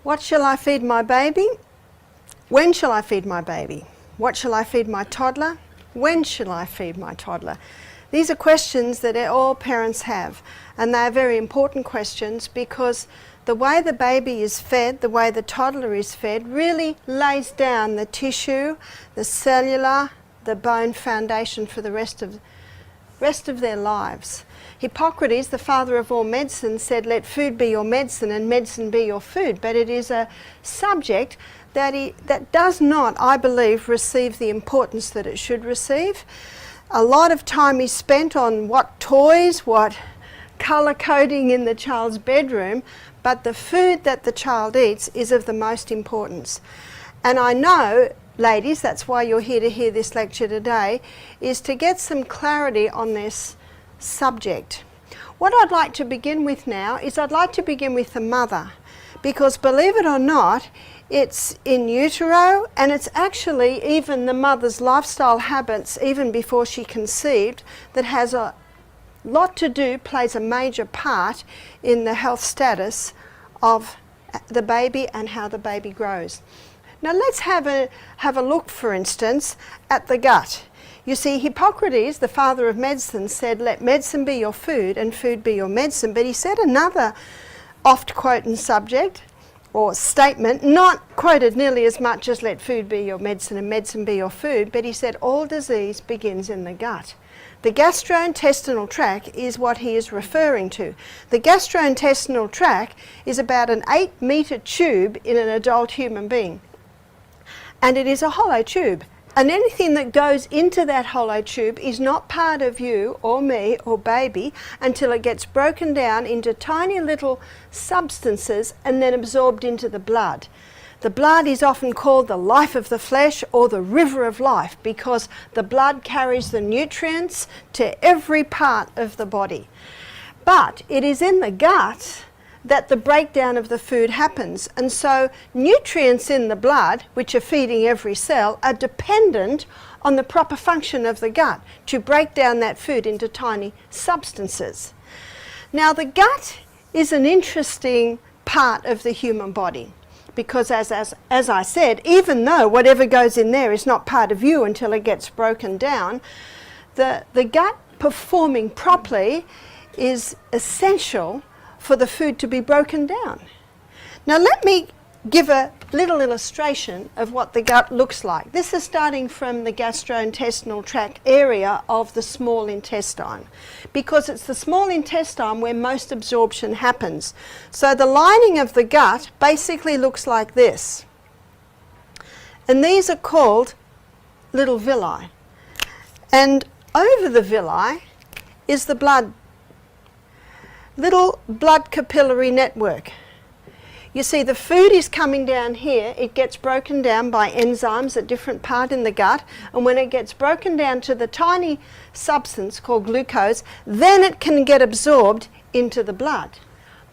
What shall I feed my baby? When shall I feed my baby? What shall I feed my toddler? When shall I feed my toddler? These are questions that all parents have, and they're very important questions because the way the baby is fed, the way the toddler is fed, really lays down the tissue, the cellular, the bone foundation for the rest of their lives. Hippocrates, the father of all medicine, said, let food be your medicine and medicine be your food. But it is a subject that does not, I believe, receive the importance that it should receive. A lot of time is spent on what toys, what colour coding in the child's bedroom, but the food that the child eats is of the most importance. And I know, ladies, that's why you're here to hear this lecture today, is to get some clarity on this subject. What I'd like to begin with now is I'd like to begin with the mother, because believe it or not, it's in utero, and it's actually even the mother's lifestyle habits even before she conceived that has a lot to do, plays a major part in the health status of the baby and how the baby grows. Now let's have a look, for instance, at the gut. You see, Hippocrates, the father of medicine, said, let medicine be your food and food be your medicine. But he said another oft-quoted subject or statement, not quoted nearly as much as let food be your medicine and medicine be your food, but he said all disease begins in the gut. The gastrointestinal tract is what he is referring to. The gastrointestinal tract is about an 8-metre tube in an adult human being. And it is a hollow tube. And anything that goes into that hollow tube is not part of you or me or baby until it gets broken down into tiny little substances and then absorbed into the blood. The blood is often called the life of the flesh or the river of life because the blood carries the nutrients to every part of the body. But it is in the gut that the breakdown of the food happens, and so nutrients in the blood, which are feeding every cell, are dependent on the proper function of the gut to break down that food into tiny substances. Now the gut is an interesting part of the human body because as I said, even though whatever goes in there is not part of you until it gets broken down, the gut performing properly is essential for the food to be broken down. Now let me give a little illustration of what the gut looks like. This is starting from the gastrointestinal tract area of the small intestine, because it's the small intestine where most absorption happens. So the lining of the gut basically looks like this. And these are called little villi. And over the villi is the little blood capillary network. You see, the food is coming down here. It gets broken down by enzymes at different part in the gut, and when it gets broken down to the tiny substance called glucose, then it can get absorbed into the blood.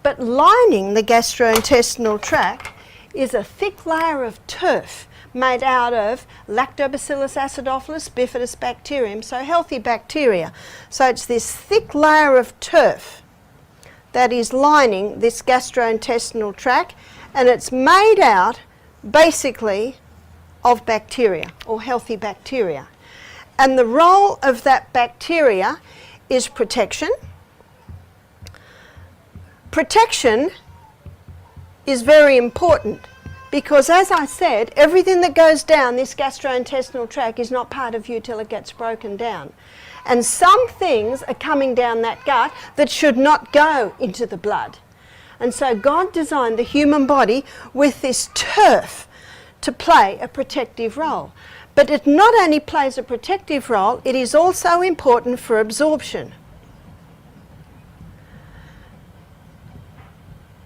But lining the gastrointestinal tract is a thick layer of turf made out of Lactobacillus acidophilus, bifidobacterium, so healthy bacteria. So it's this thick layer of turf that is lining this gastrointestinal tract, and it's made out basically of bacteria or healthy bacteria. And the role of that bacteria is protection. Protection is very important because, as I said, everything that goes down this gastrointestinal tract is not part of you till it gets broken down. And some things are coming down that gut that should not go into the blood. And so God designed the human body with this turf to play a protective role. But it not only plays a protective role, it is also important for absorption.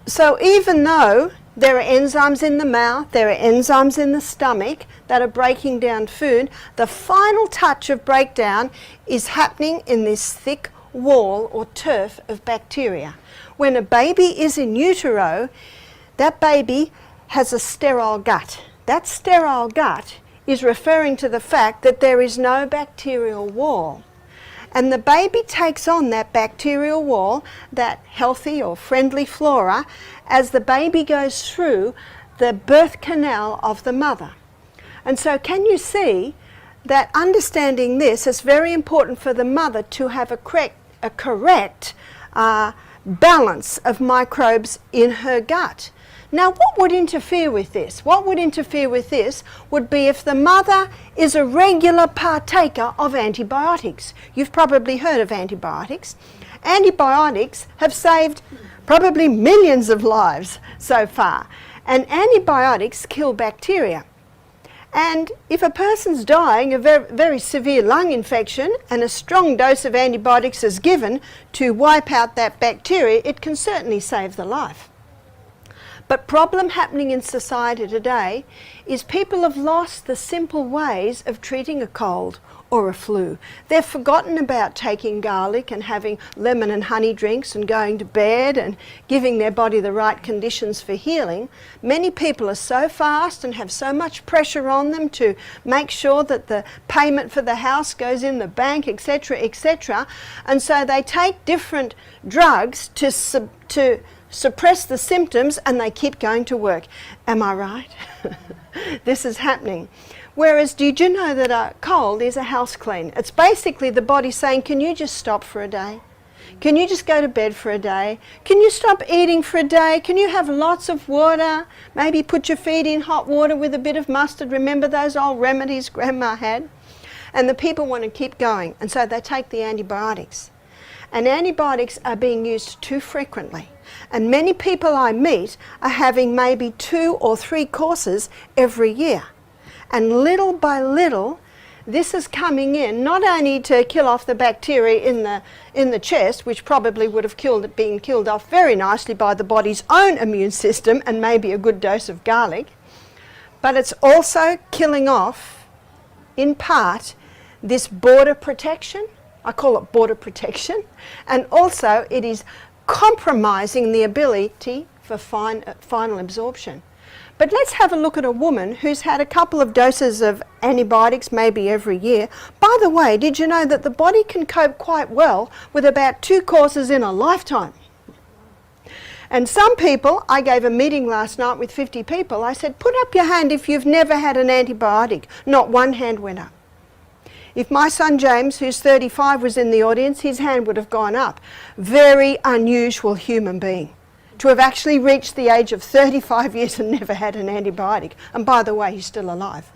So even though there are enzymes in the mouth, there are enzymes in the stomach that are breaking down food, the final touch of breakdown is happening in this thick wall or turf of bacteria. When a baby is in utero, that baby has a sterile gut. That sterile gut is referring to the fact that there is no bacterial wall. And the baby takes on that bacterial wall, that healthy or friendly flora, as the baby goes through the birth canal of the mother. And so can you see that understanding this is very important for the mother to have a correct balance of microbes in her gut. Now, what would interfere with this? What would interfere with this would be if the mother is a regular partaker of antibiotics. You've probably heard of antibiotics. Antibiotics have saved probably millions of lives so far. And antibiotics kill bacteria. And if a person's dying of a very severe lung infection and a strong dose of antibiotics is given to wipe out that bacteria, it can certainly save the life. But problem happening in society today is people have lost the simple ways of treating a cold or a flu. They've forgotten about taking garlic and having lemon and honey drinks and going to bed and giving their body the right conditions for healing. Many people are so fast and have so much pressure on them to make sure that the payment for the house goes in the bank, etc., etc. And so they take different drugs to suppress the symptoms, and they keep going to work. Am I right? This is happening. Whereas, did you know that a cold is a house clean? It's basically the body saying, can you just stop for a day? Can you just go to bed for a day? Can you stop eating for a day? Can you have lots of water? Maybe put your feet in hot water with a bit of mustard. Remember those old remedies Grandma had? And the people want to keep going, and so they take the antibiotics. And antibiotics are being used too frequently. And many people I meet are having maybe 2 or 3 courses every year. And little by little, this is coming in not only to kill off the bacteria in the chest, which probably would have been killed off very nicely by the body's own immune system and maybe a good dose of garlic, but it's also killing off, in part, this border protection. I call it border protection. And also it is compromising the ability for final absorption. But let's have a look at a woman who's had a couple of doses of antibiotics maybe every year. By the way, did you know that the body can cope quite well with about 2 courses in a lifetime? And some people, I gave a meeting last night with 50 people, I said, put up your hand if you've never had an antibiotic. Not one hand went up. If my son James, who's 35, was in the audience, his hand would have gone up. Very unusual human being to have actually reached the age of 35 years and never had an antibiotic. And by the way, he's still alive.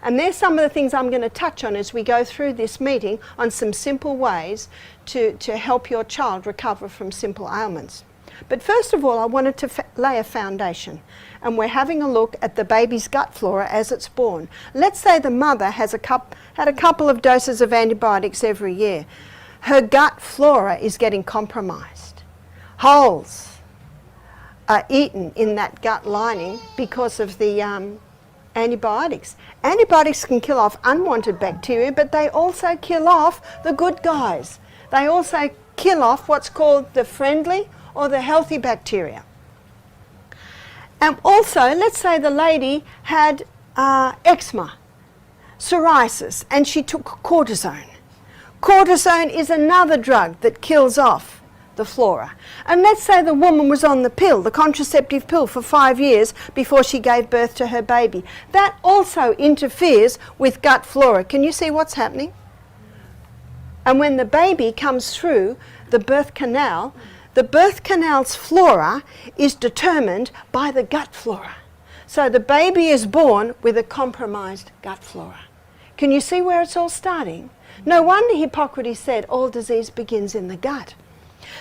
And there's some of the things I'm going to touch on as we go through this meeting on some simple ways to help your child recover from simple ailments. But first of all, I wanted to lay a foundation. And we're having a look at the baby's gut flora as it's born. Let's say the mother has had a couple of doses of antibiotics every year. Her gut flora is getting compromised. Holes are eaten in that gut lining because of the antibiotics. Antibiotics can kill off unwanted bacteria, but they also kill off the good guys. They also kill off what's called the friendly or the healthy bacteria. And also, let's say the lady had eczema, psoriasis, and she took cortisone. Cortisone is another drug that kills off the flora. And let's say the woman was on the pill, the contraceptive pill, for 5 years before she gave birth to her baby. That also interferes with gut flora. Can you see what's happening? And when the baby comes through the birth canal, the birth canal's flora is determined by the gut flora. So the baby is born with a compromised gut flora. Can you see where it's all starting? No wonder Hippocrates said all disease begins in the gut.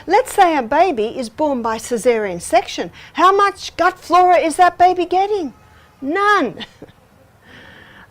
Let's say a baby is born by caesarean section. How much gut flora is that baby getting? None.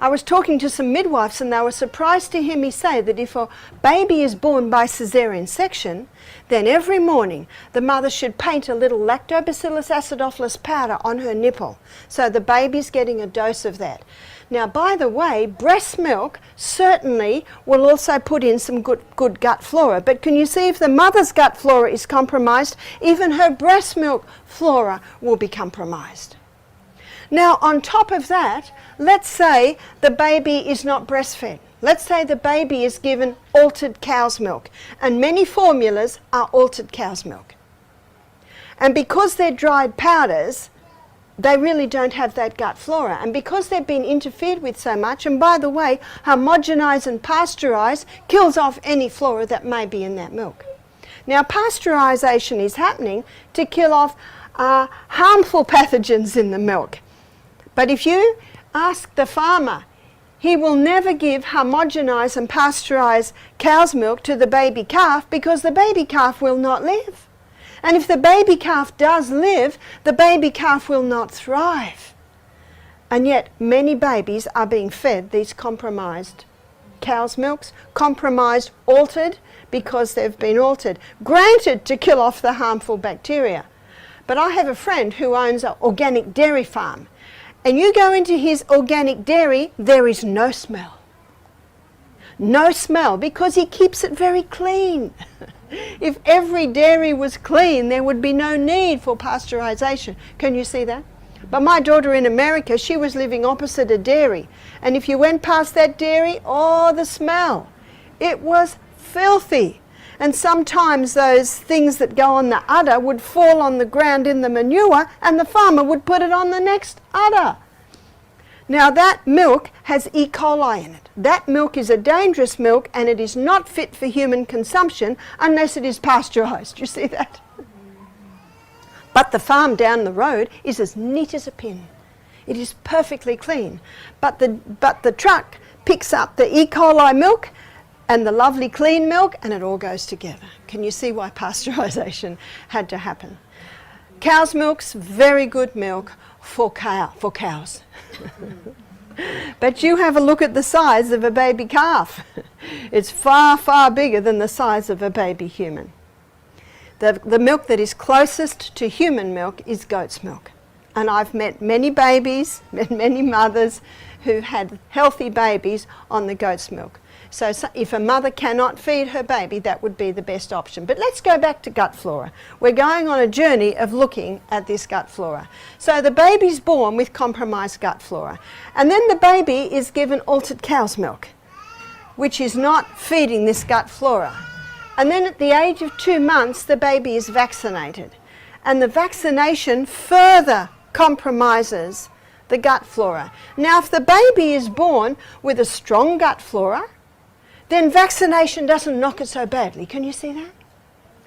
I was talking to some midwives and they were surprised to hear me say that if a baby is born by caesarean section, then every morning the mother should paint a little lactobacillus acidophilus powder on her nipple. So the baby's getting a dose of that. Now, by the way, breast milk certainly will also put in some good gut flora. But can you see if the mother's gut flora is compromised, even her breast milk flora will be compromised. Now, on top of that, let's say the baby is not breastfed. Let's say the baby is given altered cow's milk, and many formulas are altered cow's milk. And because they're dried powders, they really don't have that gut flora. And because they've been interfered with so much, and by the way, homogenize and pasteurize kills off any flora that may be in that milk. Now, pasteurization is happening to kill off harmful pathogens in the milk. But if you ask the farmer, he will never give homogenized and pasteurized cow's milk to the baby calf, because the baby calf will not live. And if the baby calf does live, the baby calf will not thrive. And yet many babies are being fed these compromised cow's milks, compromised, altered, because they've been altered, granted to kill off the harmful bacteria. But I have a friend who owns an organic dairy farm, and you go into his organic dairy, there is no smell. No smell, because he keeps it very clean. If every dairy was clean, there would be no need for pasteurization. Can you see that? But my daughter in America, she was living opposite a dairy. And if you went past that dairy, oh, the smell. It was filthy. And sometimes those things that go on the udder would fall on the ground in the manure, and the farmer would put it on the next udder. Now that milk has E. coli in it. That milk is a dangerous milk, and it is not fit for human consumption unless it is pasteurized. You see that? But the farm down the road is as neat as a pin. It is perfectly clean. But the truck picks up the E. coli milk and the lovely clean milk, and it all goes together. Can you see why pasteurization had to happen? Cow's milk's very good milk for cows. But you have a look at the size of a baby calf. It's far, far bigger than the size of a baby human. The milk that is closest to human milk is goat's milk. And I've met many babies, many mothers who had healthy babies on the goat's milk. So if a mother cannot feed her baby, that would be the best option. But let's go back to gut flora. We're going on a journey of looking at this gut flora. So the baby's born with compromised gut flora. And then the baby is given altered cow's milk, which is not feeding this gut flora. And then at the age of 2 months, the baby is vaccinated. And the vaccination further compromises the gut flora. Now, if the baby is born with a strong gut flora, then vaccination doesn't knock it so badly. Can you see that?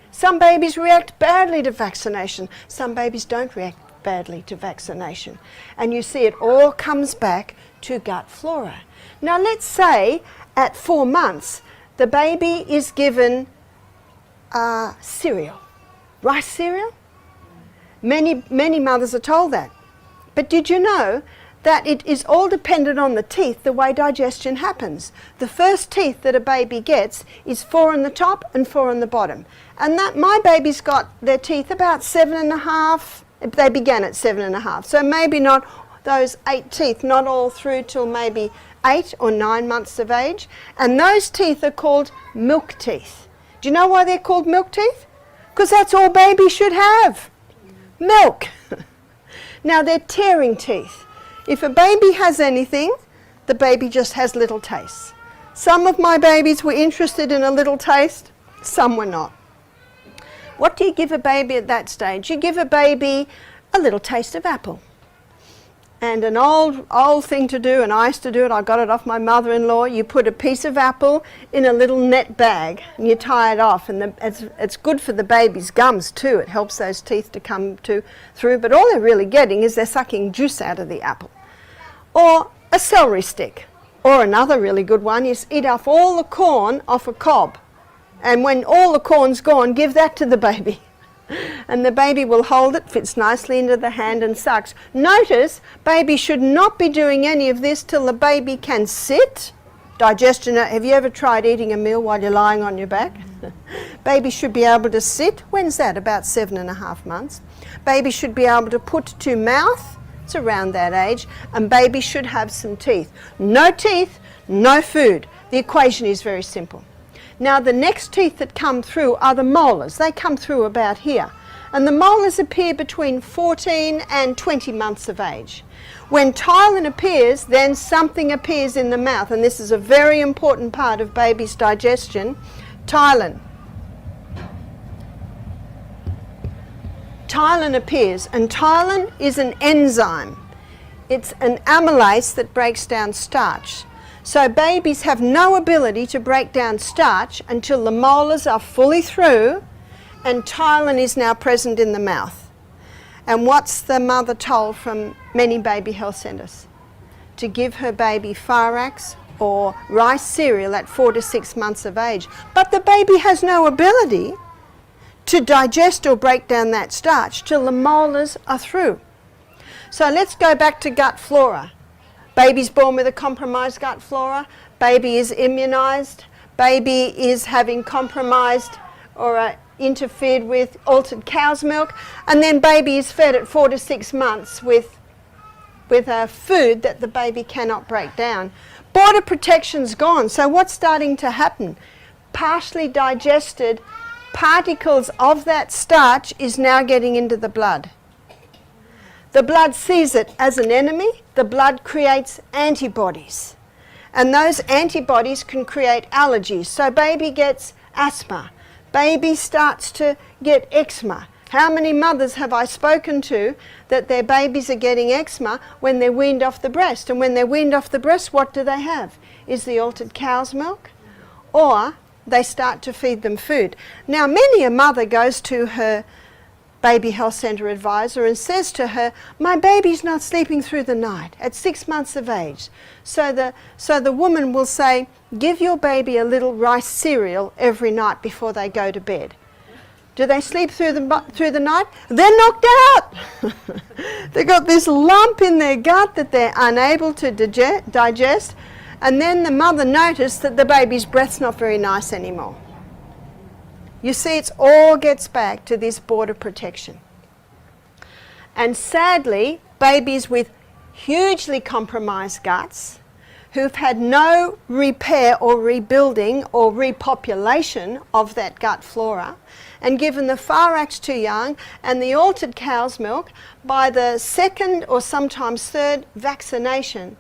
Some babies react badly to vaccination. Some babies don't react badly to vaccination. And you see it all comes back to gut flora. Now let's say at 4 months the baby is given cereal, rice cereal. Many mothers are told that. But did you know that it is all dependent on the teeth, the way digestion happens? The first teeth that a baby gets is 4 on the top and 4 on the bottom. And that my baby's got their teeth about 7.5. They began at 7.5. So maybe not those 8 teeth, not all through till maybe 8 or 9 months of age. And those teeth are called milk teeth. Do you know why they're called milk teeth? Because that's all babies should have. Milk. Now they're tearing teeth. If a baby has anything, the baby just has little tastes. Some of my babies were interested in a little taste, some were not. What do you give a baby at that stage? You give a baby a little taste of apple. And an old thing to do, and I used to do it, I got it off my mother-in-law, you put a piece of apple in a little net bag and you tie it off, and it's good for the baby's gums too. It helps those teeth to come through, but all they're really getting is they're sucking juice out of the apple. Or a celery stick. Or another really good one is eat off all the corn off a cob. And when all the corn's gone, give that to the baby. And the baby will hold it, fits nicely into the hand and sucks. Notice, baby should not be doing any of this till the baby can sit. Digestion, have you ever tried eating a meal while you're lying on your back? Baby should be able to sit. When's that? About 7.5 months. Baby should be able to put to mouth. It's around that age. And baby should have some teeth. No teeth, no food. The equation is very simple. Now the next teeth that come through are the molars. They come through about here. And the molars appear between 14 and 20 months of age. When ptyalin appears, then something appears in the mouth, and this is a very important part of baby's digestion. Ptyalin. Ptyalin appears, and ptyalin is an enzyme. It's an amylase that breaks down starch. So babies have no ability to break down starch until the molars are fully through and ptyalin is now present in the mouth. And what's the mother told from many baby health centres? To give her baby Firax or rice cereal at 4 to 6 months of age. But the baby has no ability to digest or break down that starch till the molars are through. So let's go back to gut flora. Baby's born with a compromised gut flora. Baby is immunised. Baby is having compromised or interfered with altered cow's milk. And then baby is fed at 4 to 6 months with a food that the baby cannot break down. Border protection's gone. So what's starting to happen? Partially digested particles of that starch is now getting into the blood. The blood sees it as an enemy. The blood creates antibodies. And those antibodies can create allergies. So baby gets asthma. Baby starts to get eczema. How many mothers have I spoken to that their babies are getting eczema when they're weaned off the breast? And when they're weaned off the breast, what do they have? Is the altered cow's milk? Or they start to feed them food. Now, many a mother goes to her baby health centre advisor and says to her, my baby's not sleeping through the night at 6 months of age. So the woman will say, give your baby a little rice cereal every night before they go to bed. Do they sleep through the night? They're knocked out. They've got this lump in their gut that they're unable to digest, and then the mother noticed that the baby's breath's not very nice anymore. You see, it all gets back to this border protection. And sadly, babies with hugely compromised guts who've had no repair or rebuilding or repopulation of that gut flora and given the Firax too young and the altered cow's milk, by the second or sometimes third vaccination,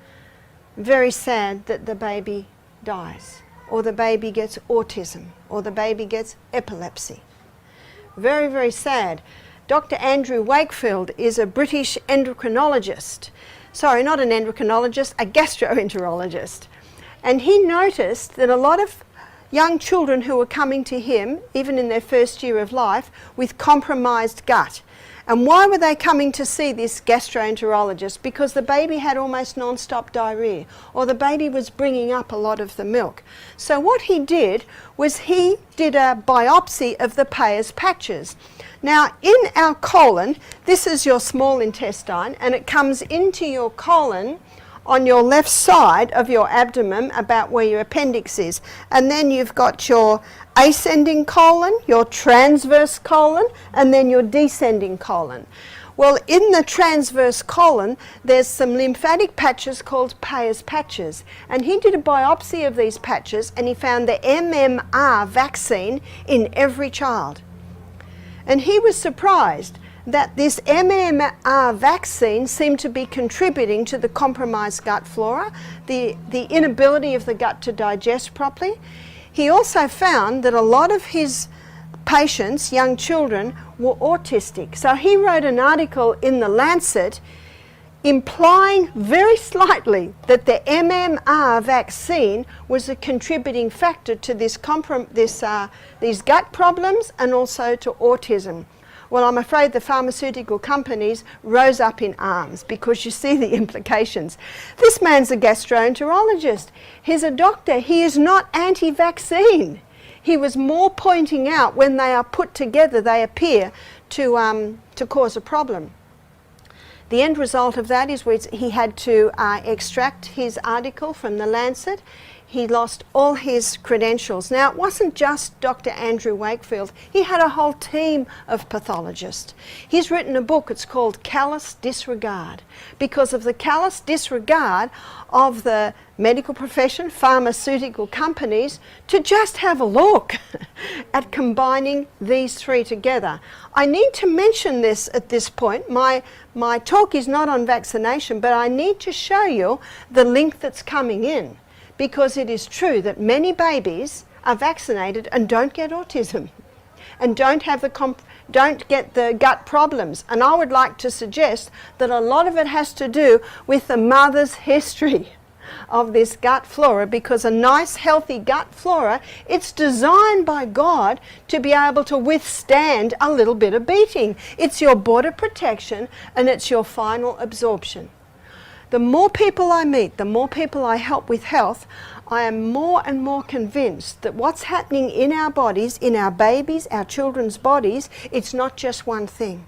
very sad that the baby dies, or the baby gets autism, or the baby gets epilepsy. Very, very sad. Dr. Andrew Wakefield is a British endocrinologist. Sorry, not an endocrinologist, a gastroenterologist. And he noticed that a lot of young children who were coming to him, even in their first year of life, with compromised gut. And why were they coming to see this gastroenterologist? Because the baby had almost non-stop diarrhea, or the baby was bringing up a lot of the milk. So what he did was he did a biopsy of the Peyer's patches. Now, in our colon, this is your small intestine, and it comes into your colon on your left side of your abdomen, about where your appendix is. And then you've got your ascending colon, your transverse colon, and then your descending colon. Well, in the transverse colon, there's some lymphatic patches called Peyer's patches. And he did a biopsy of these patches, and he found the MMR vaccine in every child. And he was surprised that this MMR vaccine seemed to be contributing to the compromised gut flora, the inability of the gut to digest properly. He also found that a lot of his patients, young children, were autistic. So he wrote an article in the Lancet implying very slightly that the MMR vaccine was a contributing factor to these gut problems and also to autism. Well, I'm afraid the pharmaceutical companies rose up in arms because you see the implications. This man's a gastroenterologist. He's a doctor. He is not anti-vaccine. He was more pointing out when they are put together, they appear to cause a problem. The end result of that is he had to extract his article from the Lancet. he lost all his credentials. Now, it wasn't just Dr. Andrew Wakefield. He had a whole team of pathologists. He's written a book, it's called Callous Disregard, because of the callous disregard of the medical profession, pharmaceutical companies, to just have a look at combining these three together. I need to mention this at this point. My talk is not on vaccination, but I need to show you the link that's coming in, because it is true that many babies are vaccinated and don't get autism and don't get the gut problems. And I would like to suggest that a lot of it has to do with the mother's history of this gut flora, because a nice healthy gut flora, it's designed by God to be able to withstand a little bit of beating. It's your border protection and it's your final absorption. The more people I meet, the more people I help with health, I am more and more convinced that what's happening in our bodies, in our babies, our children's bodies, it's not just one thing.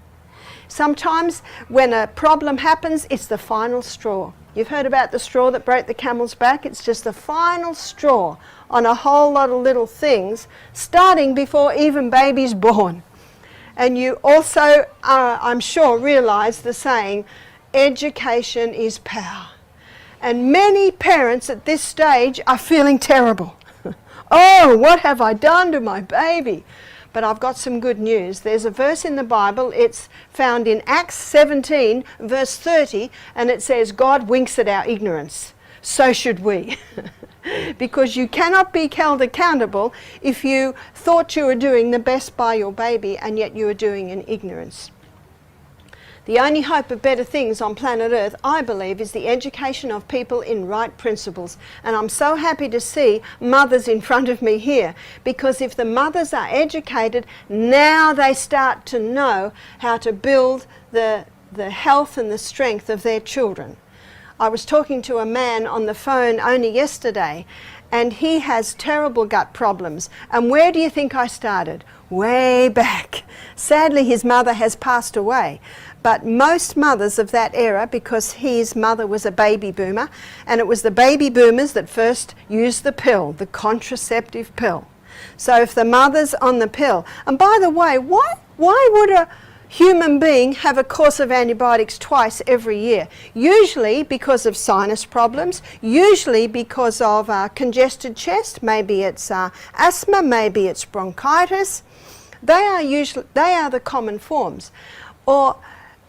Sometimes when a problem happens, it's the final straw. You've heard about the straw that broke the camel's back. It's just the final straw on a whole lot of little things, starting before even baby's born. And you also, I'm sure, realize the saying, education is power. And many parents at this stage are feeling terrible. Oh, what have I done to my baby? But I've got some good news. There's a verse in the Bible, it's found in Acts 17, verse 30, and it says, God winks at our ignorance. So should we. Because you cannot be held accountable if you thought you were doing the best by your baby and yet you were doing in ignorance. The only hope of better things on planet Earth, I believe, is the education of people in right principles. And I'm so happy to see mothers in front of me here, because if the mothers are educated, now they start to know how to build the health and the strength of their children. I was talking to a man on the phone only yesterday, and he has terrible gut problems. And where do you think I started? Way back. Sadly, his mother has passed away. But most mothers of that era, because his mother was a baby boomer, and it was the baby boomers that first used the pill, the contraceptive pill. So if the mother's on the pill, and by the way, why would a human being have a course of antibiotics twice every year? Usually because of sinus problems, usually because of congested chest, maybe it's asthma, maybe it's bronchitis. They are the common forms. Or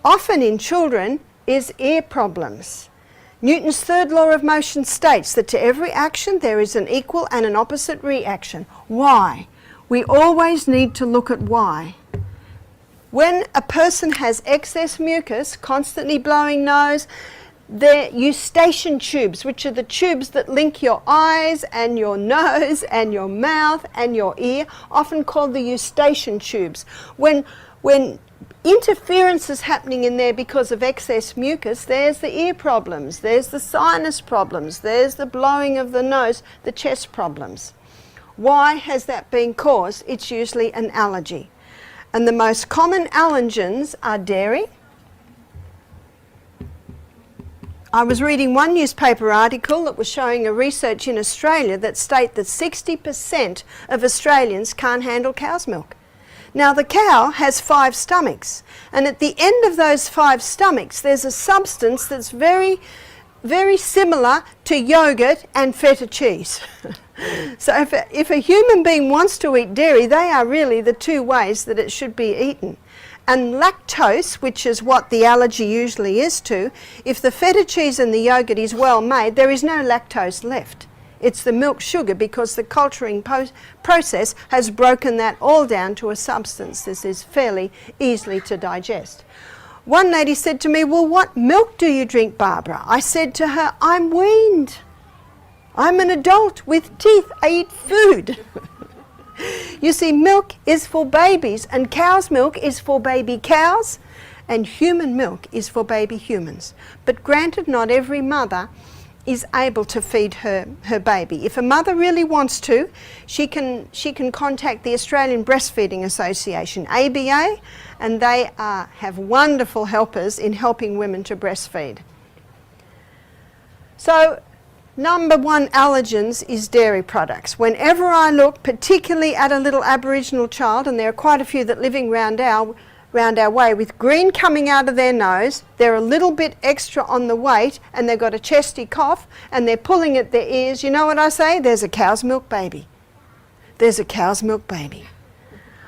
often in children is ear problems. Newton's third law of motion states that to every action there is an equal and an opposite reaction. Why? We always need to look at why. When a person has excess mucus, constantly blowing nose, the eustachian tubes, which are the tubes that link your eyes and your nose and your mouth and your ear, often called the eustachian tubes. When interference is happening in there because of excess mucus, there's the ear problems, there's the sinus problems, there's the blowing of the nose, the chest problems. Why has that been caused? It's usually an allergy. And the most common allergens are dairy. I was reading one newspaper article that was showing a research in Australia that state that 60% of Australians can't handle cow's milk. Now the cow has 5 stomachs, and at the end of those 5 stomachs there's a substance that's very, very similar to yogurt and feta cheese. So if a human being wants to eat dairy, they are really the 2 ways that it should be eaten. And lactose, which is what the allergy usually is to, if the feta cheese and the yogurt is well made, there is no lactose left. It's the milk sugar, because the culturing process has broken that all down to a substance. This is fairly easily to digest. One lady said to me, well, what milk do you drink, Barbara? I said to her, I'm weaned. I'm an adult with teeth. I eat food. You see, milk is for babies, and cow's milk is for baby cows, and human milk is for baby humans. But granted, not every mother is able to feed her baby. If a mother really wants to, she can contact the Australian Breastfeeding Association, ABA, and they have wonderful helpers in helping women to breastfeed. So Number one allergens is dairy products. Whenever I look, particularly at a little Aboriginal child, and there are quite a few that living round our way, with green coming out of their nose, they're a little bit extra on the weight, and they've got a chesty cough, and they're pulling at their ears, you know what I say? There's a cow's milk baby. There's a cow's milk baby.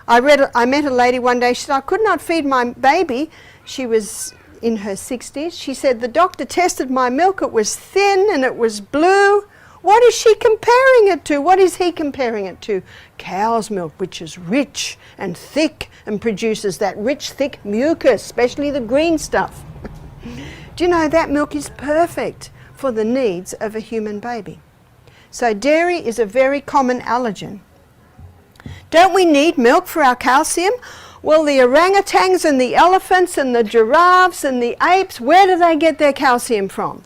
I met a lady one day, she said, I could not feed my baby. She was in her 60s. She said, the doctor tested my milk, it was thin and it was blue. What is she comparing it to? What is he comparing it to? Cow's milk, which is rich and thick and produces that rich, thick mucus, especially the green stuff. Do you know that milk is perfect for the needs of a human baby? So dairy is a very common allergen. Don't we need milk for our calcium? Well, the orangutans and the elephants and the giraffes and the apes, where do they get their calcium from?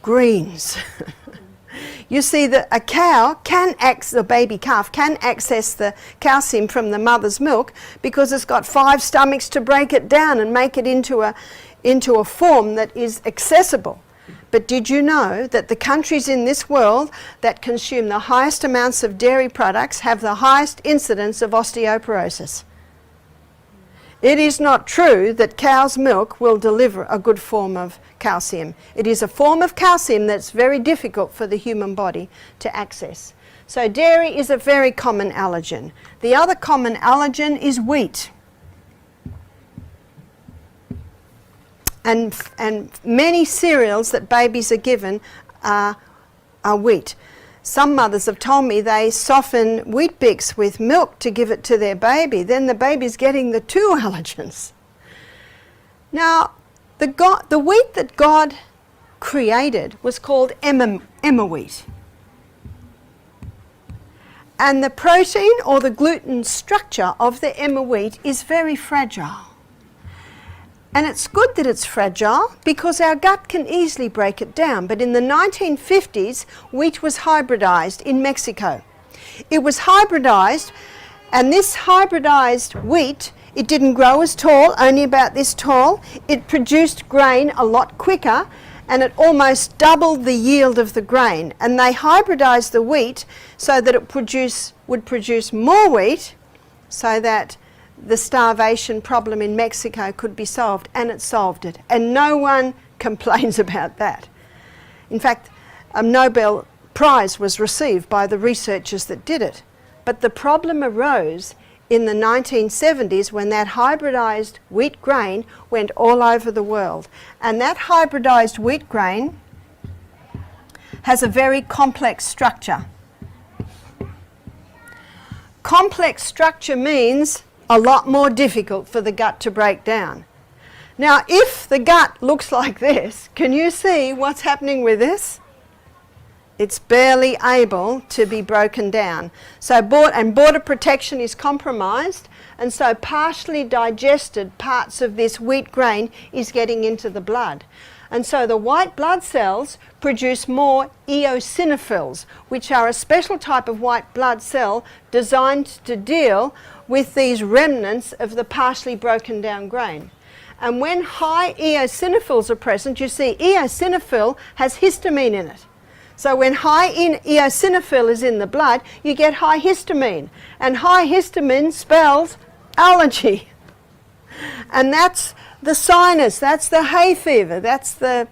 Greens. You see that a cow the baby calf can access the calcium from the mother's milk because it's got 5 stomachs to break it down and make it into a form that is accessible. But did you know that the countries in this world that consume the highest amounts of dairy products have the highest incidence of osteoporosis? It is not true that cow's milk will deliver a good form of calcium. It is a form of calcium that's very difficult for the human body to access. So dairy is a very common allergen. The other common allergen is wheat. And many cereals that babies are given are wheat. Some mothers have told me they soften Weet Bix with milk to give it to their baby. Then the baby's getting the 2 allergens. Now, the wheat that God created was called emmer wheat. And the protein or the gluten structure of the emmer wheat is very fragile. And it's good that it's fragile because our gut can easily break it down. But in the 1950s, wheat was hybridized in Mexico. It was hybridized, and this hybridized wheat, it didn't grow as tall, only about this tall. It produced grain a lot quicker, and it almost doubled the yield of the grain. And they hybridized the wheat so that it would produce more wheat so that the starvation problem in Mexico could be solved, and it solved it. And no one complains about that. In fact, a Nobel Prize was received by the researchers that did it. But the problem arose in the 1970s when that hybridized wheat grain went all over the world. And that hybridized wheat grain has a very complex structure. Complex structure means a lot more difficult for the gut to break down. Now, if the gut looks like this, can you see what's happening with this? It's barely able to be broken down. So border protection is compromised, and so partially digested parts of this wheat grain is getting into the blood. And so the white blood cells produce more eosinophils, which are a special type of white blood cell designed to deal with these remnants of the partially broken down grain. And when high eosinophils are present, you see eosinophil has histamine in it. So when high eosinophil is in the blood, you get high histamine. And high histamine spells allergy. And that's the sinus, that's the hay fever, that's the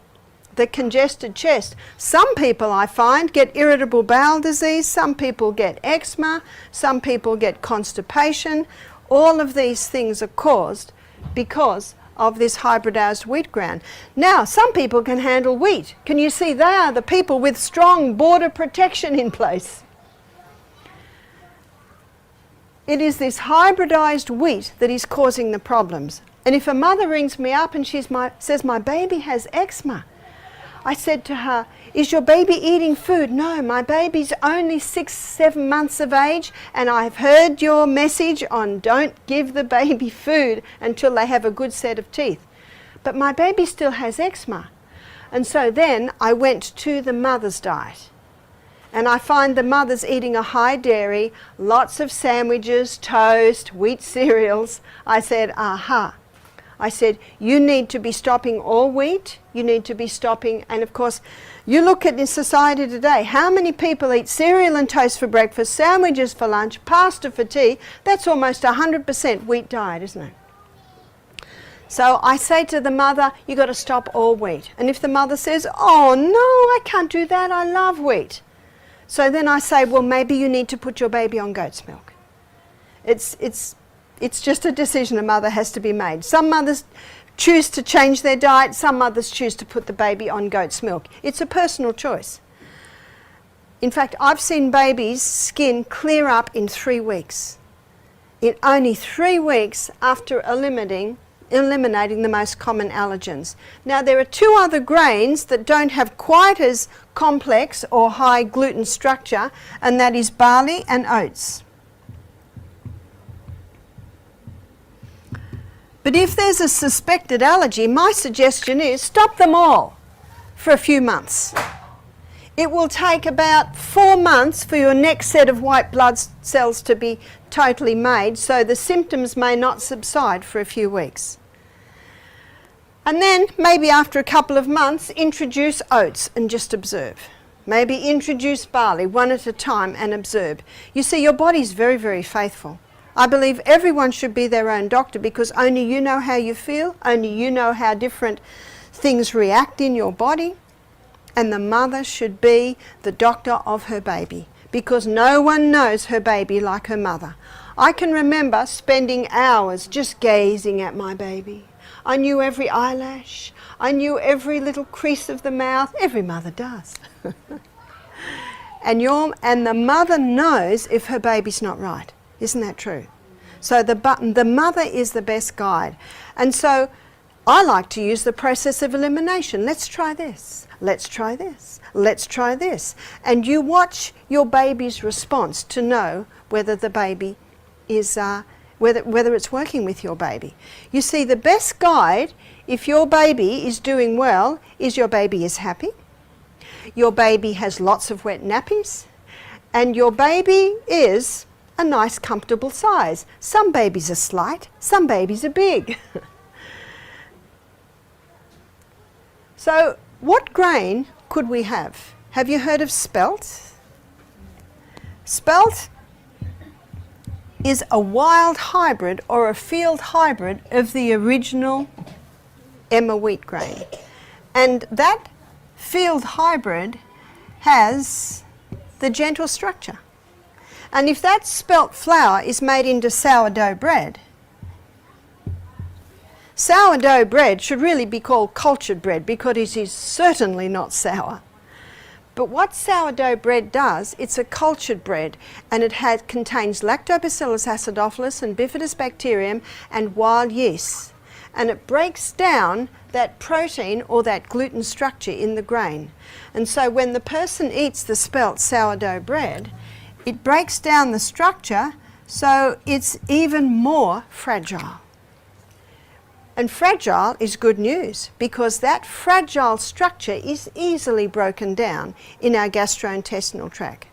congested chest. Some people, I find, get irritable bowel disease, some people get eczema, some people get constipation. All of these things are caused because of this hybridized wheat grain. Now, some people can handle wheat. Can you see they are the people with strong border protection in place? It is this hybridized wheat that is causing the problems. And if a mother rings me up and says, my baby has eczema, I said to her, is your baby eating food? No, my baby's only 6-7 months of age, and I've heard your message on don't give the baby food until they have a good set of teeth. But my baby still has eczema. And so then I went to the mother's diet. And I find the mother's eating a high dairy, lots of sandwiches, toast, wheat cereals. I said, aha. I said, you need to be stopping all wheat, you need to be stopping, and of course, you look at in society today, how many people eat cereal and toast for breakfast, sandwiches for lunch, pasta for tea? That's almost 100% wheat diet, isn't it? So I say to the mother, you've got to stop all wheat. And if the mother says, oh no, I can't do that, I love wheat. So then I say, well, maybe you need to put your baby on goat's milk. It's just a decision a mother has to be made. Some mothers choose to change their diet, some mothers choose to put the baby on goat's milk. It's a personal choice. In fact, I've seen babies' skin clear up in 3 weeks. In only 3 weeks after eliminating the most common allergens. Now there are 2 other grains that don't have quite as complex or high gluten structure, and that is barley and oats. But if there's a suspected allergy, my suggestion is stop them all for a few months. It will take about 4 months for your next set of white blood cells to be totally made, so the symptoms may not subside for a few weeks. And then, maybe after a couple of months, introduce oats and just observe. Maybe introduce barley one at a time and observe. You see, your body's very, very faithful. I believe everyone should be their own doctor because only you know how you feel, only you know how different things react in your body. And the mother should be the doctor of her baby because no one knows her baby like her mother. I can remember spending hours just gazing at my baby. I knew every eyelash. I knew every little crease of the mouth. Every mother does. And the mother knows if her baby's not right. Isn't that true? So the mother is the best guide. And so I like to use the process of elimination. Let's try this. Let's try this. Let's try this. And you watch your baby's response to know whether the baby is whether it's working with your baby. You see, the best guide, if your baby is doing well, is your baby is happy, your baby has lots of wet nappies, and your baby is a nice, comfortable size. Some babies are slight, some babies are big. So, what grain could we have? Have you heard of spelt? Spelt is a wild hybrid or a field hybrid of the original Emma wheat grain. And that field hybrid has the gentle structure. And if that spelt flour is made into sourdough bread should really be called cultured bread because it is certainly not sour. But what sourdough bread does, it's a cultured bread, and it contains Lactobacillus acidophilus and bifidobacterium and wild yeast. And it breaks down that protein or that gluten structure in the grain. And so when the person eats the spelt sourdough bread, it breaks down the structure so it's even more fragile. And fragile is good news because that fragile structure is easily broken down in our gastrointestinal tract.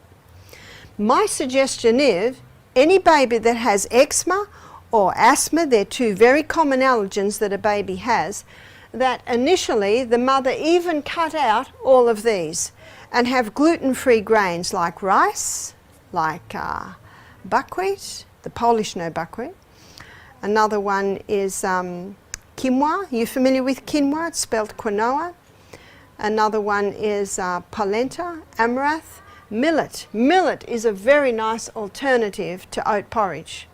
My suggestion is any baby that has eczema or asthma, they're 2 very common allergens that a baby has, that initially the mother even cut out all of these and have gluten-free grains like rice, like buckwheat, the Polish know buckwheat. Another one is quinoa. Are you familiar with quinoa? It's spelled quinoa. Another one is polenta, amaranth, millet. Millet is a very nice alternative to oat porridge.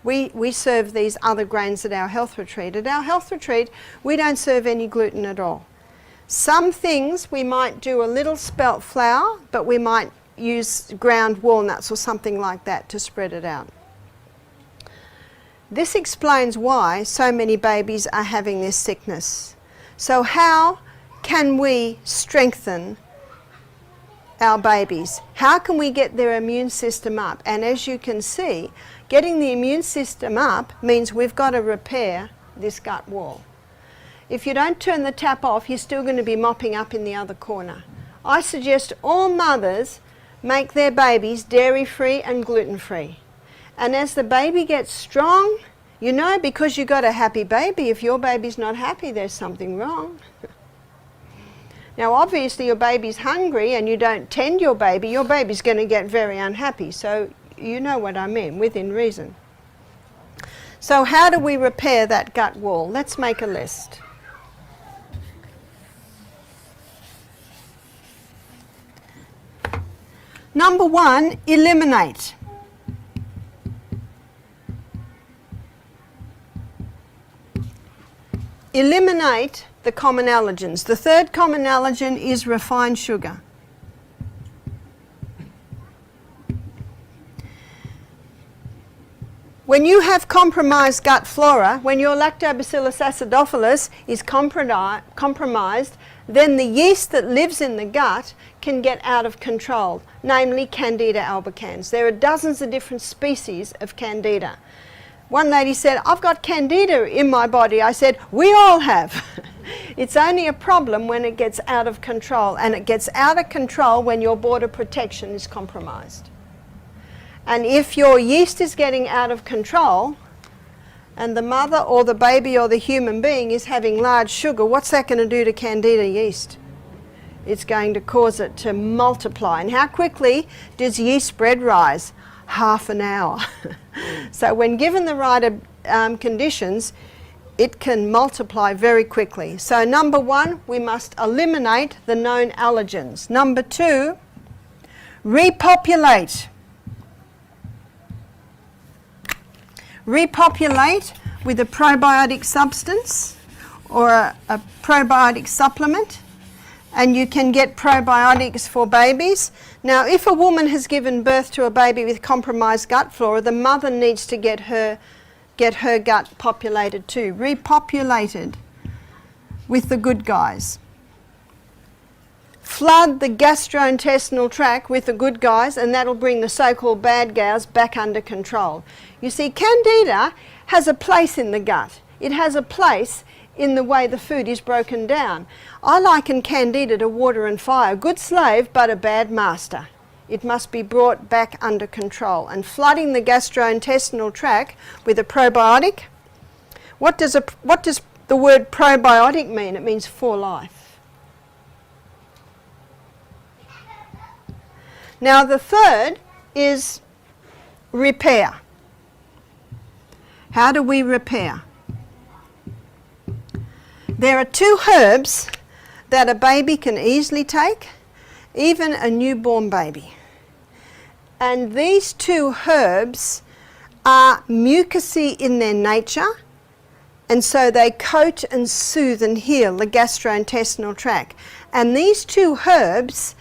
We serve these other grains at our health retreat. At our health retreat, we don't serve any gluten at all. Some things we might do a little spelt flour, but we might use ground walnuts or something like that to spread it out. This explains why so many babies are having this sickness. So how can we strengthen our babies? How can we get their immune system up? And as you can see, getting the immune system up means we've got to repair this gut wall. If you don't turn the tap off, you're still going to be mopping up in the other corner. I suggest all mothers make their babies dairy-free and gluten-free. And as the baby gets strong, You know, because you got a happy baby, if your baby's not happy, there's something wrong. Now, obviously, your baby's hungry and you don't tend your baby's going to get very unhappy. So, you know what I mean, within reason. So, how do we repair that gut wall? Let's make a list. Number 1, eliminate. Eliminate the common allergens. The third common allergen is refined sugar. When you have compromised gut flora, when your lactobacillus acidophilus is compromised, then the yeast that lives in the gut can get out of control, namely Candida albicans. There are dozens of different species of Candida. One lady said, I've got Candida in my body. I said, we all have. It's only a problem when it gets out of control, and it gets out of control when your border protection is compromised. And if your yeast is getting out of control, and the mother or the baby or the human being is having large sugar, what's that going to do to Candida yeast? It's going to cause it to multiply. And how quickly does yeast spread rise? Half an hour. So when given the right conditions, it can multiply very quickly. So number 1, we must eliminate the known allergens. Number 2, repopulate. Repopulate with a probiotic substance or a probiotic supplement, and you can get probiotics for babies. Now, if a woman has given birth to a baby with compromised gut flora, the mother needs to get her gut populated too, repopulated with the good guys. Flood the gastrointestinal tract with the good guys, and that'll bring the so-called bad guys back under control. You see, Candida has a place in the gut. It has a place in the way the food is broken down. I liken Candida to water and fire. Good slave, but a bad master. It must be brought back under control. And flooding the gastrointestinal tract with a probiotic, what does the word probiotic mean? It means for life. Now the third is repair. How do we repair? There are 2 herbs that a baby can easily take, even a newborn baby. And these 2 herbs are mucousy in their nature, and so they coat and soothe and heal the gastrointestinal tract. And these 2 herbs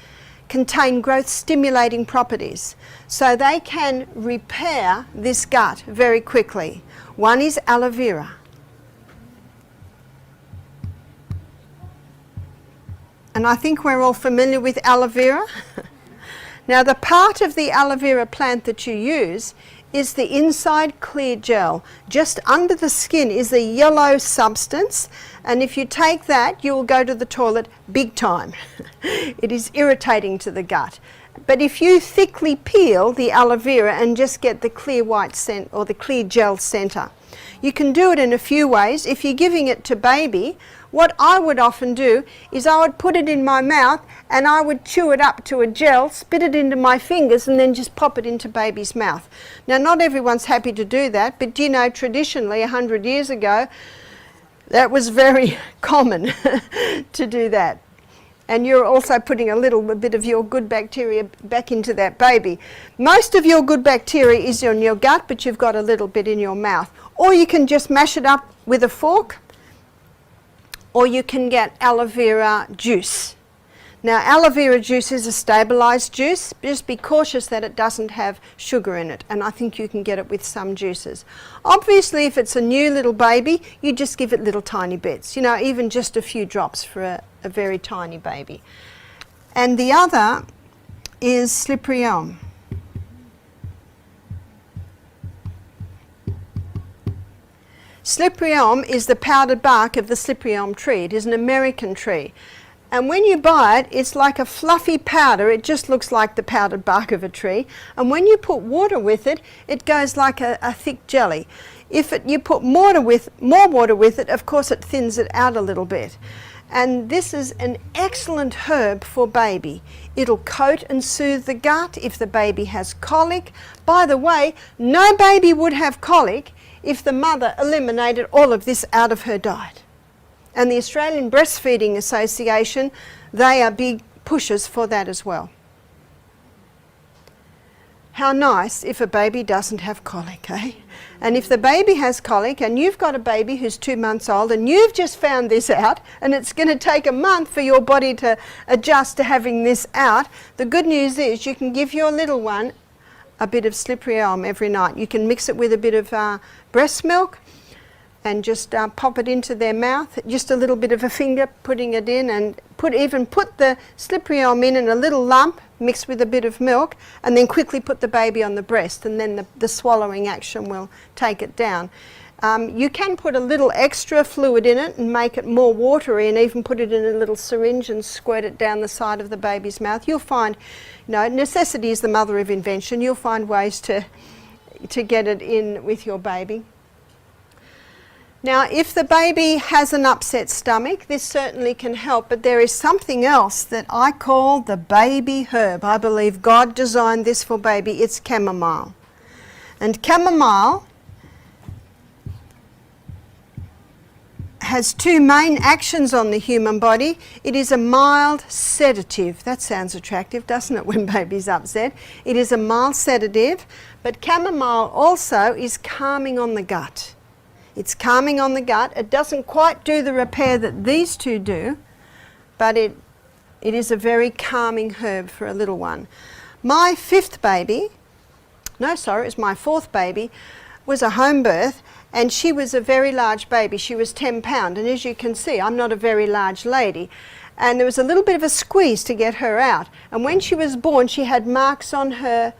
contain growth stimulating properties, so they can repair this gut very quickly. One is aloe vera. And I think we're all familiar with aloe vera. Now, the part of the aloe vera plant that you use is the inside clear gel. Just under the skin is a yellow substance, and if you take that, you will go to the toilet big time. It is irritating to the gut. But if you thickly peel the aloe vera and just get the clear white scent or the clear gel center, you can do it in a few ways. If you're giving it to baby, what I would often do is I would put it in my mouth and I would chew it up to a gel, spit it into my fingers, and then just pop it into baby's mouth. Now, not everyone's happy to do that, but you know, traditionally 100 years ago, that was very common to do that. And you're also putting a little bit of your good bacteria back into that baby. Most of your good bacteria is in your gut, but you've got a little bit in your mouth. Or you can just mash it up with a fork, or you can get aloe vera juice. Now, aloe vera juice is a stabilized juice. Just be cautious that it doesn't have sugar in it, and I think you can get it with some juices. Obviously, if it's a new little baby, you just give it little tiny bits, you know, even just a few drops for a very tiny baby. And the other is slippery elm. Slippery elm is the powdered bark of the slippery elm tree. It is an American tree. And when you buy it, it's like a fluffy powder. It just looks like the powdered bark of a tree. And when you put water with it, it goes like a thick jelly. If you put more water with it, of course it thins it out a little bit. And this is an excellent herb for baby. It'll coat and soothe the gut if the baby has colic. By the way, no baby would have colic if the mother eliminated all of this out of her diet. And the Australian Breastfeeding Association, they are big pushers for that as well. How nice if a baby doesn't have colic, eh? And if the baby has colic and you've got a baby who's 2 months old and you've just found this out and it's going to take a month for your body to adjust to having this out, the good news is you can give your little one a bit of slippery elm every night. You can mix it with a bit of breast milk and just pop it into their mouth, just a little bit of a finger putting it in, and put the slippery elm in a little lump mixed with a bit of milk, and then quickly put the baby on the breast, and then the swallowing action will take it down. You can put a little extra fluid in it and make it more watery, and even put it in a little syringe and squirt it down the side of the baby's mouth. You'll find, necessity is the mother of invention. You'll find ways to get it in with your baby. Now, if the baby has an upset stomach, this certainly can help, but there is something else that I call the baby herb. I believe God designed this for baby. It's chamomile. And chamomile has two main actions on the human body. It is a mild sedative. That sounds attractive, doesn't it, when baby's upset? It is a mild sedative, but chamomile also is calming on the gut. It's calming on the gut. It doesn't quite do the repair that these two do, but it is a very calming herb for a little one. My fourth baby, was a home birth, and she was a very large baby. She was 10 pounds, and as you can see, I'm not a very large lady. And there was a little bit of a squeeze to get her out. And when she was born, she had marks on her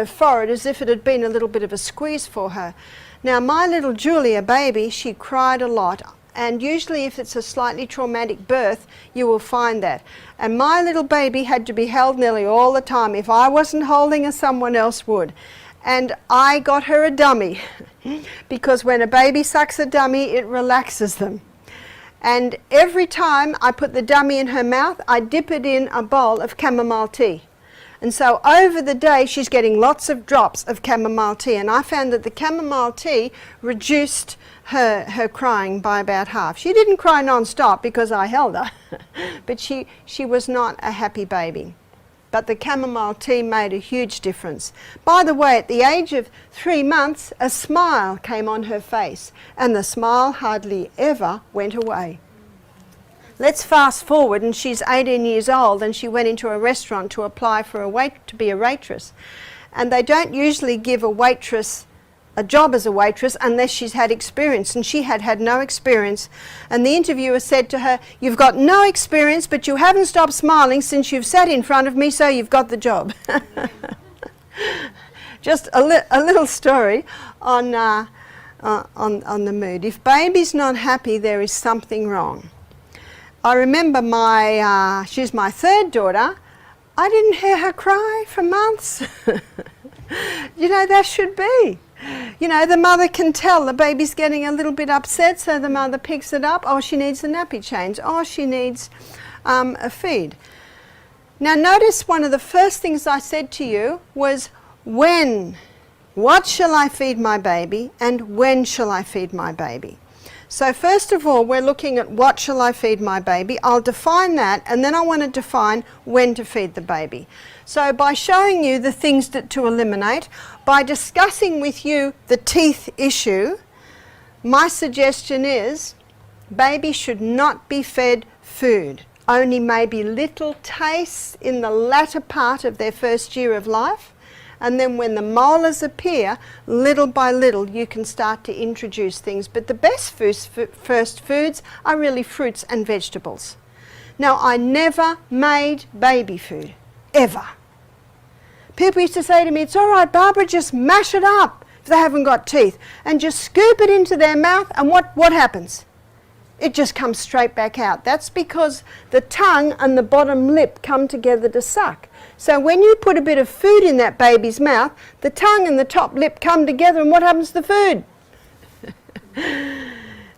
forehead as if it had been a little bit of a squeeze for her. Now, my little Julia baby, she cried a lot, and usually if it's a slightly traumatic birth, you will find that. And my little baby had to be held nearly all the time. If I wasn't holding her, someone else would. And I got her a dummy, because when a baby sucks a dummy, it relaxes them. And every time I put the dummy in her mouth, I dip it in a bowl of chamomile tea. And so over the day, she's getting lots of drops of chamomile tea. And I found that the chamomile tea reduced her crying by about half. She didn't cry non-stop because I held her, but she was not a happy baby. But the chamomile tea made a huge difference. By the way, at the age of 3 months, a smile came on her face, and the smile hardly ever went away. Let's fast forward, and she's 18 years old, and she went into a restaurant to apply for to be a waitress. And they don't usually give a waitress a job as a waitress unless she's had experience, and she had no experience. And the interviewer said to her, "You've got no experience, but you haven't stopped smiling since you've sat in front of me, so you've got the job." Just a little story on the mood. If baby's not happy, there is something wrong. I remember she's my third daughter. I didn't hear her cry for months. That should be. The mother can tell the baby's getting a little bit upset, so the mother picks it up. Oh, she needs the nappy change. Oh, she needs a feed. Now notice one of the first things I said to you was when. What shall I feed my baby, and when shall I feed my baby? So first of all, we're looking at what shall I feed my baby. I'll define that, and then I want to define when to feed the baby. So by showing you the things to eliminate, by discussing with you the teeth issue, my suggestion is baby should not be fed food. Only maybe little tastes in the latter part of their first year of life. And then when the molars appear, little by little, you can start to introduce things. But the best first foods are really fruits and vegetables. Now, I never made baby food, ever. People used to say to me, "It's all right, Barbara, just mash it up if they haven't got teeth, and just scoop it into their mouth," and what happens? It just comes straight back out. That's because the tongue and the bottom lip come together to suck. So when you put a bit of food in that baby's mouth, the tongue and the top lip come together, and what happens to the food?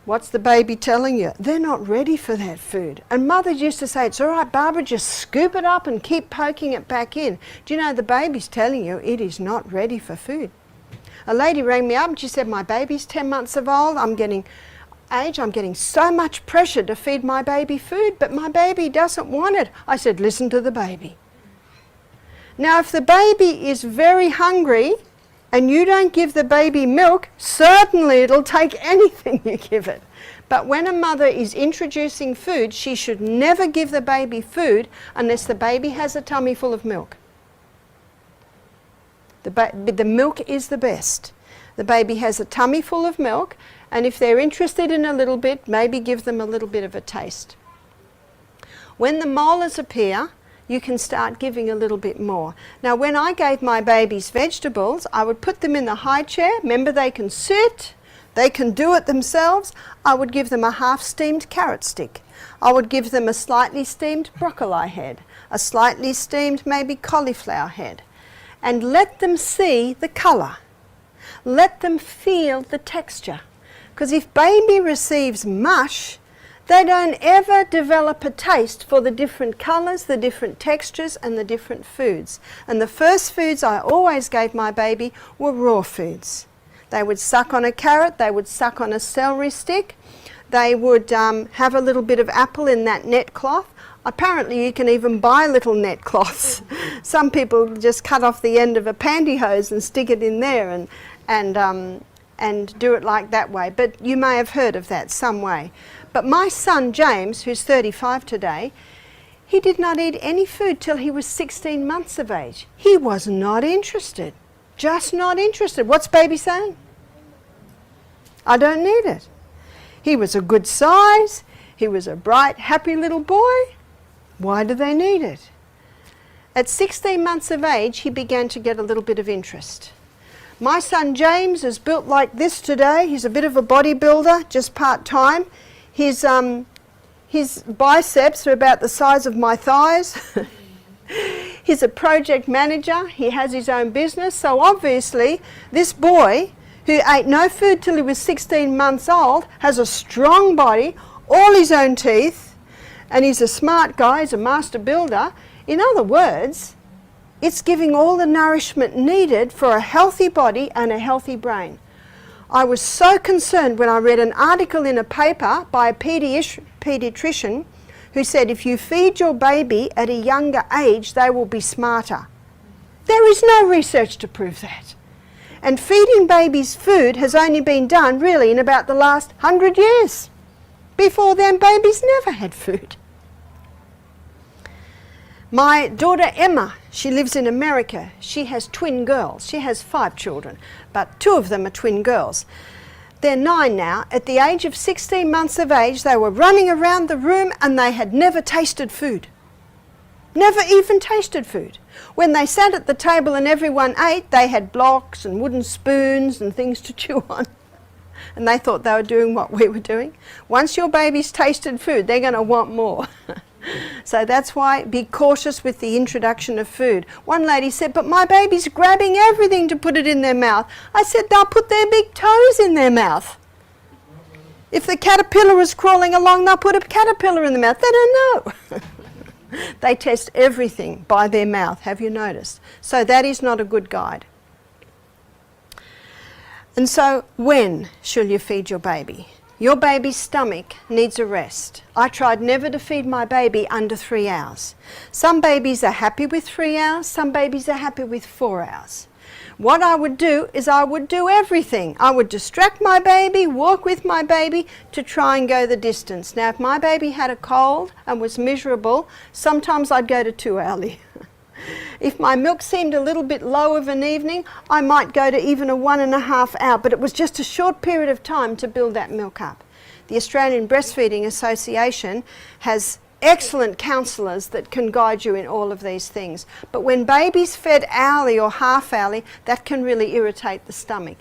What's the baby telling you? They're not ready for that food. And mothers used to say, it's all right, Barbara, just scoop it up and keep poking it back in. Do you know the baby's telling you it is not ready for food? A lady rang me up and she said, my baby's 10 months of old, I'm getting so much pressure to feed my baby food, but my baby doesn't want it. I said, listen to the baby. Now, if the baby is very hungry and you don't give the baby milk, certainly it'll take anything you give it. But when a mother is introducing food, she should never give the baby food unless the baby has a tummy full of milk. The milk is the best. The baby has a tummy full of milk, and if they're interested in a little bit, maybe give them a little bit of a taste. When the molars appear, you can start giving a little bit more. Now, when I gave my babies vegetables, I would put them in the high chair. Remember, they can sit, they can do it themselves. I would give them a half-steamed carrot stick. I would give them a slightly steamed broccoli head, a slightly steamed maybe cauliflower head, and let them see the colour. Let them feel the texture. Because if baby receives mush, they don't ever develop a taste for the different colours, the different textures and the different foods. And the first foods I always gave my baby were raw foods. They would suck on a carrot, they would suck on a celery stick, they would have a little bit of apple in that net cloth. Apparently you can even buy little net cloths. Some people just cut off the end of a pantyhose and stick it in there and do it like that way. But you may have heard of that some way. But my son James, who's 35 today, he did not eat any food till he was 16 months of age. He was not interested, just not interested. What's baby saying? I don't need it. He was a good size, he was a bright, happy little boy. Why do they need it? At 16 months of age, he began to get a little bit of interest. My son James is built like this today. He's a bit of a bodybuilder, just part-time. His biceps are about the size of my thighs. He's a project manager. He has his own business. So obviously, this boy, who ate no food till he was 16 months old, has a strong body, all his own teeth, and he's a smart guy. He's a master builder. In other words, it's giving all the nourishment needed for a healthy body and a healthy brain. I was so concerned when I read an article in a paper by a paediatrician who said if you feed your baby at a younger age, they will be smarter. There is no research to prove that. And feeding babies food has only been done really in about the last 100 years. Before then, babies never had food. My daughter Emma, she lives in America. She has twin girls. She has 5 children, but 2 of them are twin girls. They're 9 now. At the age of 16 months of age, they were running around the room and they had never tasted food. Never even tasted food. When they sat at the table and everyone ate, they had blocks and wooden spoons and things to chew on. And they thought they were doing what we were doing. Once your baby's tasted food, they're going to want more. So that's why be cautious with the introduction of food. One lady said, but my baby's grabbing everything to put it in their mouth. I said, they'll put their big toes in their mouth. If the caterpillar is crawling along, they'll put a caterpillar in the mouth. They don't know. They test everything by their mouth, have you noticed? So that is not a good guide. And so when shall you feed your baby? Your baby's stomach needs a rest. I tried never to feed my baby under 3 hours. Some babies are happy with 3 hours, some babies are happy with 4 hours. What I would do is I would do everything. I would distract my baby, walk with my baby to try and go the distance. Now, if my baby had a cold and was miserable, sometimes I'd go to 2 hourly. If my milk seemed a little bit low of an evening, I might go to even a 1.5 hour, but it was just a short period of time to build that milk up. The Australian Breastfeeding Association has excellent counsellors that can guide you in all of these things. But when baby's fed hourly or half hourly, that can really irritate the stomach.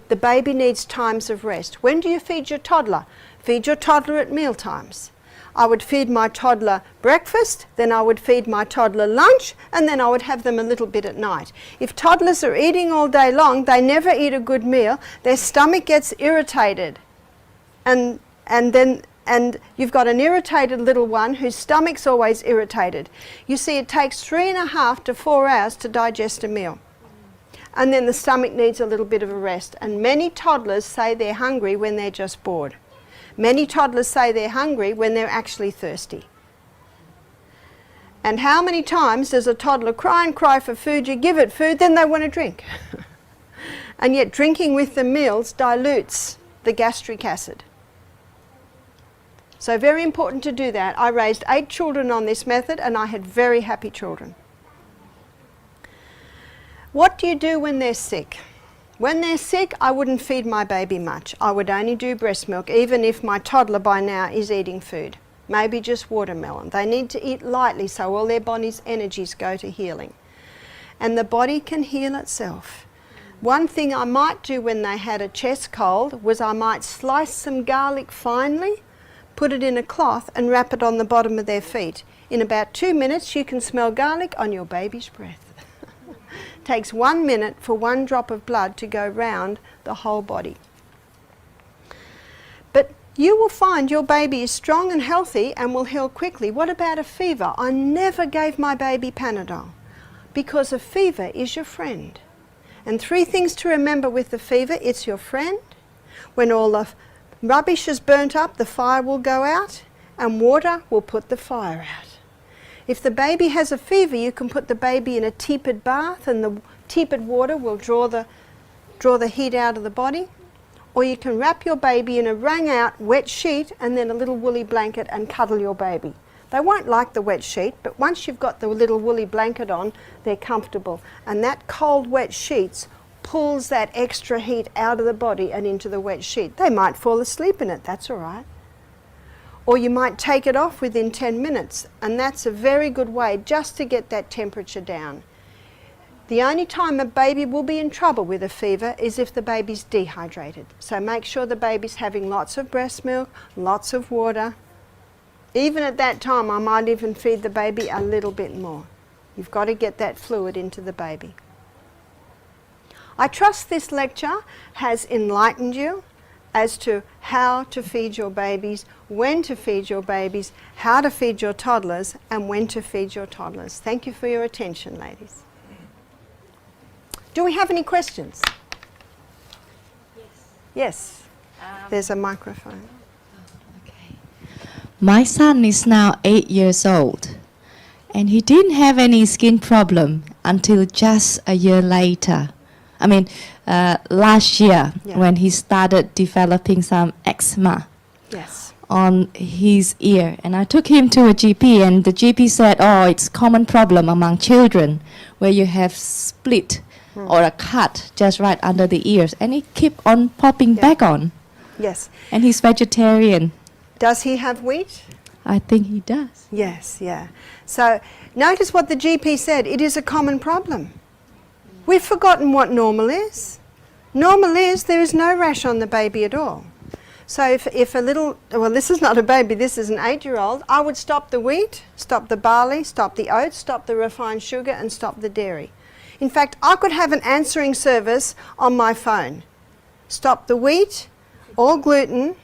The baby needs times of rest. When do you feed your toddler? Feed your toddler at meal times. I would feed my toddler breakfast, then I would feed my toddler lunch, and then I would have them a little bit at night. If toddlers are eating all day long, they never eat a good meal, their stomach gets irritated. And you've got an irritated little one whose stomach's always irritated. You see, it takes 3.5 to 4 hours to digest a meal. And then the stomach needs a little bit of a rest. And many toddlers say they're hungry when they're just bored. Many toddlers say they're hungry when they're actually thirsty. And how many times does a toddler cry and cry for food? You give it food, then they want to drink. And yet drinking with the meals dilutes the gastric acid. So very important to do that. I raised 8 children on this method and I had very happy children. What do you do when they're sick? When they're sick, I wouldn't feed my baby much. I would only do breast milk, even if my toddler by now is eating food. Maybe just watermelon. They need to eat lightly so all their body's energies go to healing. And the body can heal itself. One thing I might do when they had a chest cold was I might slice some garlic finely, put it in a cloth and wrap it on the bottom of their feet. In about 2 minutes you can smell garlic on your baby's breath. Takes 1 minute for 1 drop of blood to go round the whole body. But you will find your baby is strong and healthy and will heal quickly. What about a fever? I never gave my baby Panadol because a fever is your friend. And 3 things to remember with the fever: it's your friend. When all the rubbish is burnt up, the fire will go out, and water will put the fire out. If the baby has a fever, you can put the baby in a tepid bath and the tepid water will draw the heat out of the body. Or you can wrap your baby in a wrung out wet sheet and then a little woolly blanket and cuddle your baby. They won't like the wet sheet, but once you've got the little woolly blanket on, they're comfortable. And that cold wet sheets pulls that extra heat out of the body and into the wet sheet. They might fall asleep in it, that's all right. Or you might take it off within 10 minutes, and that's a very good way just to get that temperature down. The only time a baby will be in trouble with a fever is if the baby's dehydrated. So make sure the baby's having lots of breast milk, lots of water. Even at that time, I might even feed the baby a little bit more. You've got to get that fluid into the baby. I trust this lecture has enlightened you as to how to feed your babies, when to feed your babies, how to feed your toddlers, and when to feed your toddlers. Thank you for your attention, ladies. Do we have any questions? Yes. There's a microphone. Okay. My son is now 8 years old, and he didn't have any skin problem until just a year later. Last year, when he started developing some eczema on his ear. And I took him to a GP, and the GP said, oh, it's a common problem among children where you have split or a cut just right under the ears. And it kept on popping back on. Yes. And he's vegetarian. Does he have wheat? I think he does. Yes, yeah. So notice what the GP said. It is a common problem. We've forgotten what normal is. Normal is there is no rash on the baby at all. So if a little, well, this is not a baby, this is an 8-year-old, I would stop the wheat, stop the barley, stop the oats, stop the refined sugar, and stop the dairy. In fact, I could have an answering service on my phone. Stop the wheat, all gluten,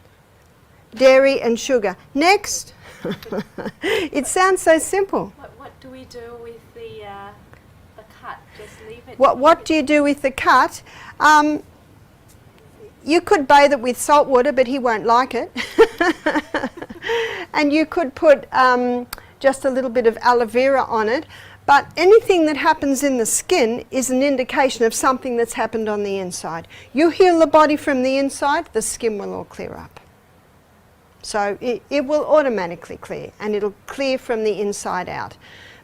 dairy and sugar. Next. It sounds so simple. What do we do with the cut? Just leave it? What do you do with the cut? You could bathe it with salt water, but he won't like it. And you could put just a little bit of aloe vera on it. But anything that happens in the skin is an indication of something that's happened on the inside. You heal the body from the inside, the skin will all clear up. So it will automatically clear, and it'll clear from the inside out.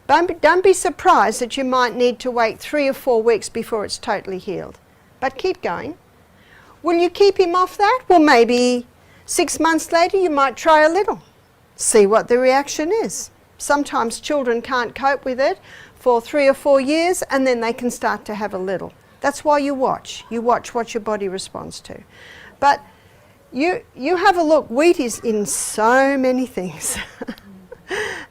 Don't be surprised that you might need to wait 3 or 4 weeks before it's totally healed. But keep going. Will you keep him off that? Well, maybe 6 months later you might try a little. See what the reaction is. Sometimes children can't cope with it for 3 or 4 years, and then they can start to have a little. That's why you watch. You watch what your body responds to. But You have a look. Wheat is in so many things.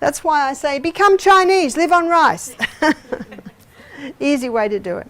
That's why I say become Chinese, live on rice. Easy way to do it.